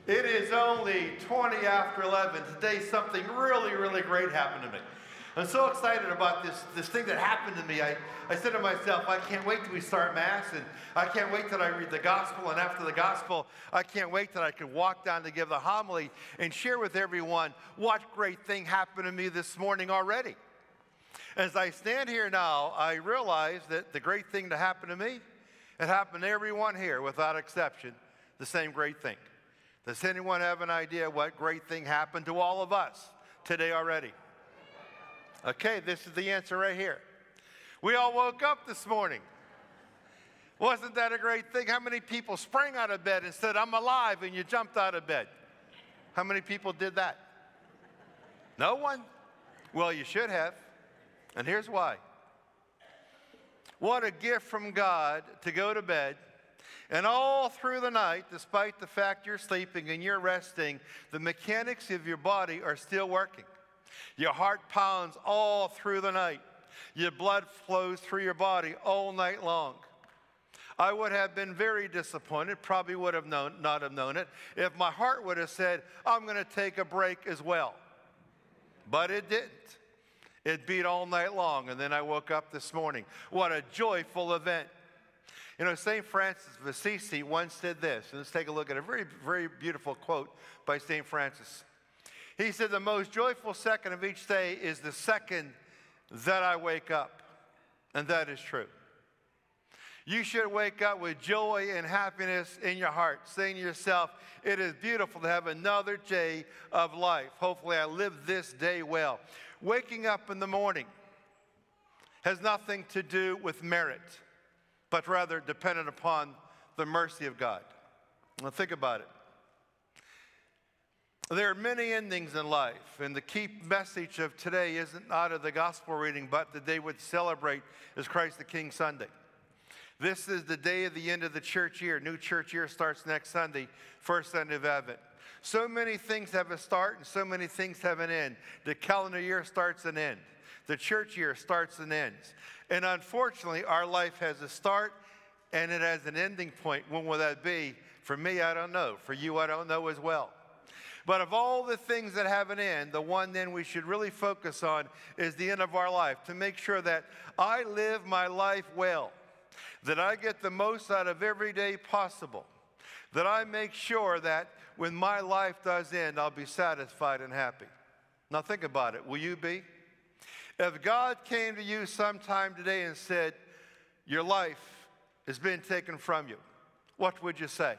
It is only 20 after 11. Today something really, really great happened to me. I'm so excited about this thing that happened to me. I said to myself, I can't wait till we start Mass, and I can't wait till I read the Gospel, and after the Gospel, I can't wait till I can walk down to give the homily and share with everyone what great thing happened to me this morning already. As I stand here now, I realize that the great thing to happen to me, it happened to everyone here without exception, the same great thing. Does anyone have an idea what great thing happened to all of us today already? Okay, this is the answer right here. We all woke up this morning. Wasn't that a great thing? How many people sprang out of bed and said, I'm alive, and you jumped out of bed? How many people did that? No one? Well, you should have. And here's why. What a gift from God to go to bed, and all through the night, despite the fact you're sleeping and you're resting, the mechanics of your body are still working. Your heart pounds all through the night. Your blood flows through your body all night long. I would have been very disappointed, probably would have not have known it, if my heart would have said, I'm going to take a break as well. But it didn't. It beat all night long, and then I woke up this morning. What a joyful event. You know, St. Francis of Assisi once said this, and let's take a look at a very, very beautiful quote by St. Francis. He said, the most joyful second of each day is the second that I wake up, and that is true. You should wake up with joy and happiness in your heart, saying to yourself, it is beautiful to have another day of life. Hopefully I live this day well. Waking up in the morning has nothing to do with merit, but rather dependent upon the mercy of God. Now think about it. There are many endings in life, and the key message of today isn't out of the gospel reading, but the day we celebrate is Christ the King Sunday. This is the day of the end of the church year. New church year starts next Sunday, first Sunday of Advent. So many things have a start and so many things have an end. The calendar year starts and ends. The church year starts and ends. And unfortunately, our life has a start and it has an ending point. When will that be? For me, I don't know. For you, I don't know as well. But of all the things that have an end, the one then we should really focus on is the end of our life, to make sure that I live my life well, that I get the most out of every day possible, that I make sure that when my life does end, I'll be satisfied and happy. Now think about it. Will you be? If God came to you sometime today and said, your life has been taken from you, what would you say?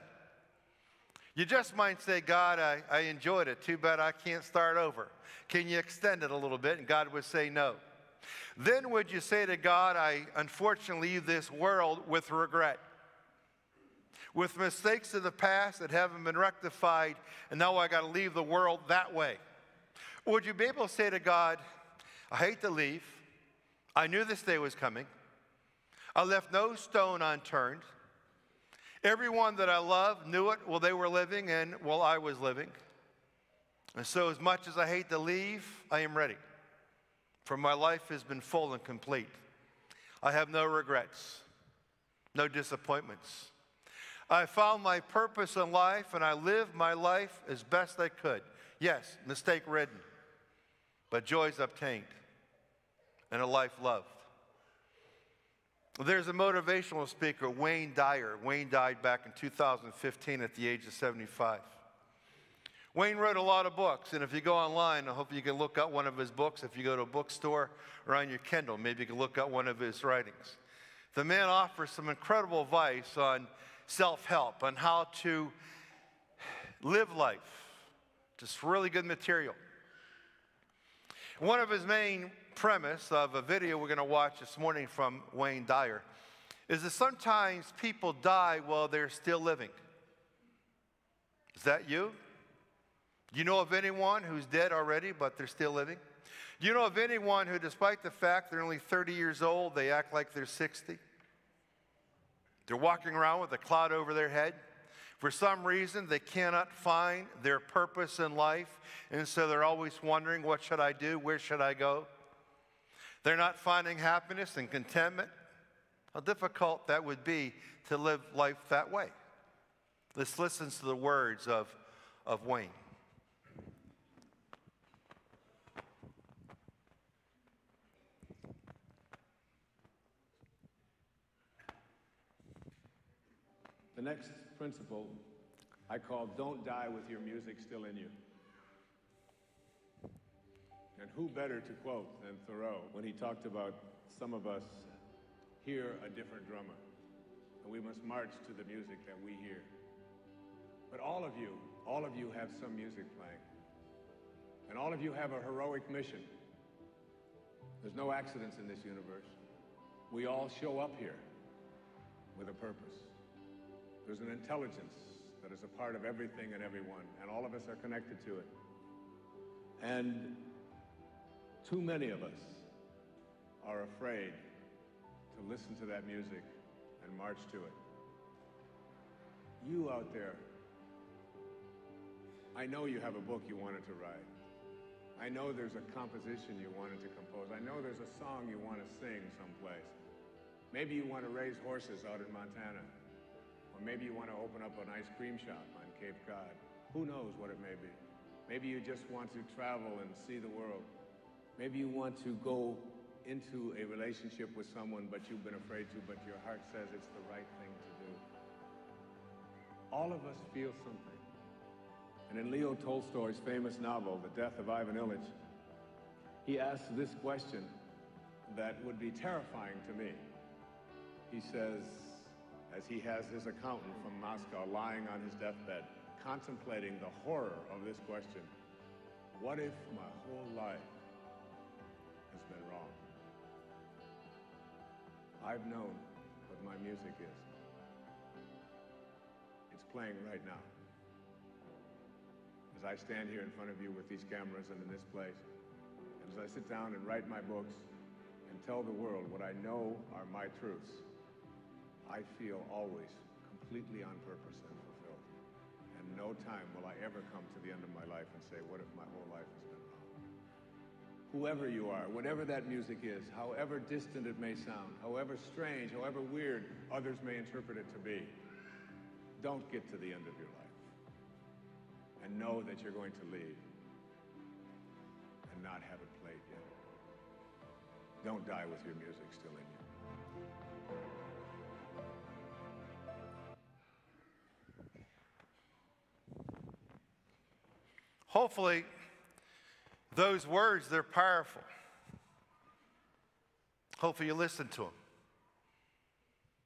You just might say, God, I enjoyed it. Too bad I can't start over. Can you extend it a little bit? And God would say no. Then would you say to God, I unfortunately leave this world with regret, with mistakes of the past that haven't been rectified, and now I got to leave the world that way? Or would you be able to say to God, I hate to leave. I knew this day was coming. I left no stone unturned. Everyone that I love knew it while they were living and while I was living. And so as much as I hate to leave, I am ready. For my life has been full and complete. I have no regrets, no disappointments. I found my purpose in life and I lived my life as best I could. Yes, mistake-ridden, but joys obtained and a life loved. There's a motivational speaker, Wayne Dyer. Wayne died back in 2015 at the age of 75. Wayne wrote a lot of books, and if you go online, I hope you can look up one of his books. If you go to a bookstore or on your Kindle, maybe you can look up one of his writings. The man offers some incredible advice on self-help, on how to live life. Just really good material. One of his main premise of a video we're going to watch this morning from Wayne Dyer is that sometimes people die while they're still living. Is that you? Do you know of anyone who's dead already but they're still living? Do you know of anyone who, despite the fact they're only 30 years old, they act like they're 60? They're walking around with a cloud over their head. For some reason, they cannot find their purpose in life, and so they're always wondering, what should I do? Where should I go? They're not finding happiness and contentment. How difficult that would be to live life that way. Let's listen to the words of of Wayne. The next principle I call "Don't Die with Your Music Still in You." And who better to quote than Thoreau when he talked about some of us hear a different drummer, and we must march to the music that we hear. But all of you have some music playing, and all of you have a heroic mission. There's no accidents in this universe. We all show up here with a purpose. There's an intelligence that is a part of everything and everyone, and all of us are connected to it. And too many of us are afraid to listen to that music and march to it. You out there, I know you have a book you wanted to write. I know there's a composition you wanted to compose. I know there's a song you want to sing someplace. Maybe you want to raise horses out in Montana. Or maybe you want to open up an ice cream shop on Cape Cod. Who knows what it may be. Maybe you just want to travel and see the world. Maybe you want to go into a relationship with someone but you've been afraid to, but your heart says it's the right thing to do. All of us feel something. And in Leo Tolstoy's famous novel, The Death of Ivan Ilyich, he asks this question that would be terrifying to me. He says, as he has his accountant from Moscow lying on his deathbed, contemplating the horror of this question, what if my whole life has been wrong? I've known what my music is. It's playing right now. As I stand here in front of you with these cameras and in this place, and as I sit down and write my books and tell the world what I know are my truths, I feel always completely on purpose and fulfilled. And no time will I ever come to the end of my life and say, what if my whole life has been wrong? Whoever you are, whatever that music is, however distant it may sound, however strange, however weird others may interpret it to be, don't get to the end of your life and know that you're going to leave and not have it played yet. Don't die with your music still in you. Hopefully, those words, they're powerful. Hopefully you listened to them.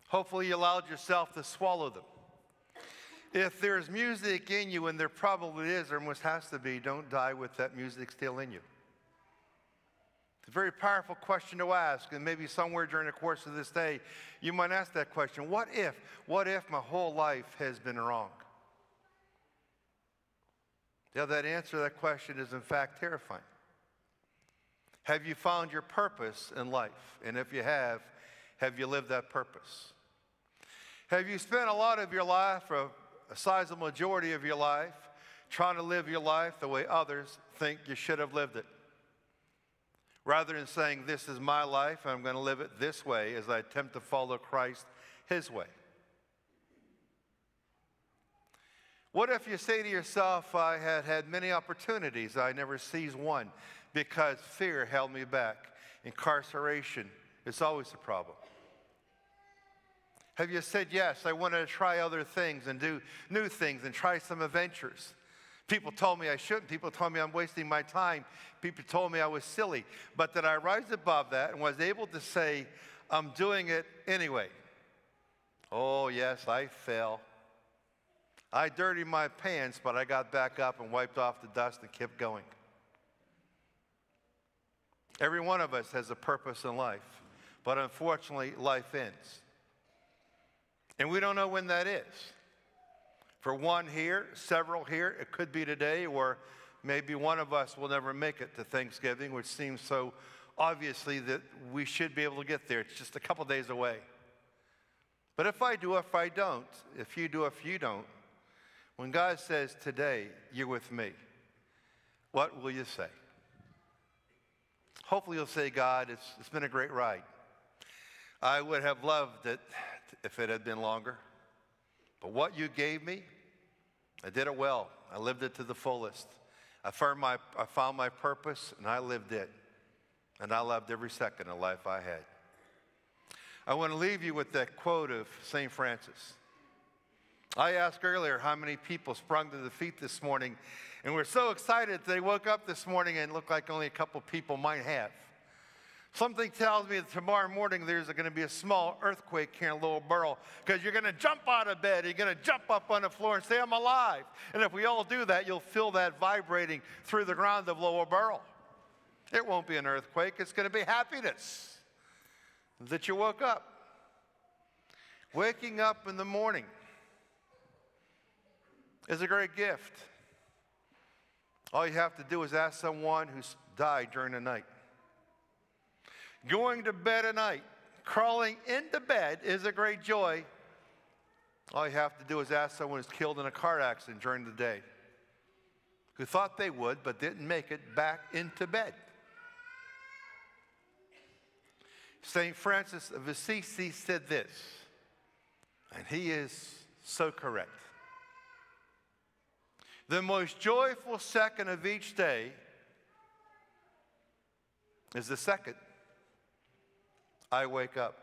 Hopefully you allowed yourself to swallow them. If there's music in you, and there probably is, or almost has to be, don't die with that music still in you. It's a very powerful question to ask, and maybe somewhere during the course of this day, you might ask that question, what if my whole life has been wrong? Yeah, that answer to that question is in fact terrifying. Have you found your purpose in life? And if you have you lived that purpose? Have you spent a lot of your life, or a sizable majority of your life, trying to live your life the way others think you should have lived it? Rather than saying, this is my life, and I'm going to live it this way as I attempt to follow Christ his way. What if you say to yourself, I had had many opportunities, I never seized one because fear held me back. Incarceration is always a problem. Have you said, yes, I wanted to try other things and do new things and try some adventures? People told me I shouldn't. People told me I'm wasting my time. People told me I was silly. But that I rise above that and was able to say, I'm doing it anyway. Oh, yes, I fell. I dirtied my pants, but I got back up and wiped off the dust and kept going. Every one of us has a purpose in life, but unfortunately, life ends. And we don't know when that is. For one here, several here, it could be today, or maybe one of us will never make it to Thanksgiving, which seems so obviously that we should be able to get there. It's just a couple days away. But if I do, if I don't, if you do, if you don't, when God says, today, you're with me, what will you say? Hopefully you'll say, God, it's been a great ride. I would have loved it if it had been longer. But what you gave me I did it well. I lived it to the fullest. I found my purpose, and I lived it. And I loved every second of life I had. I want to leave you with that quote of St. Francis. I asked earlier how many people sprung to their feet this morning, and we're so excited they woke up this morning and looked like only a couple people might have. Something tells me that tomorrow morning there's going to be a small earthquake here in Little Borough, because you're going to jump out of bed, you're going to jump up on the floor and say, I'm alive. And if we all do that, you'll feel that vibrating through the ground of Little Borough. It won't be an earthquake, it's going to be happiness that you woke up. Waking up in the morning is a great gift. All you have to do is ask someone who's died during the night. Going to bed at night, crawling into bed is a great joy. All you have to do is ask someone who's killed in a car accident during the day, who thought they would but didn't make it back into bed. St. Francis of Assisi said this, and he is so correct. The most joyful second of each day is the second I wake up.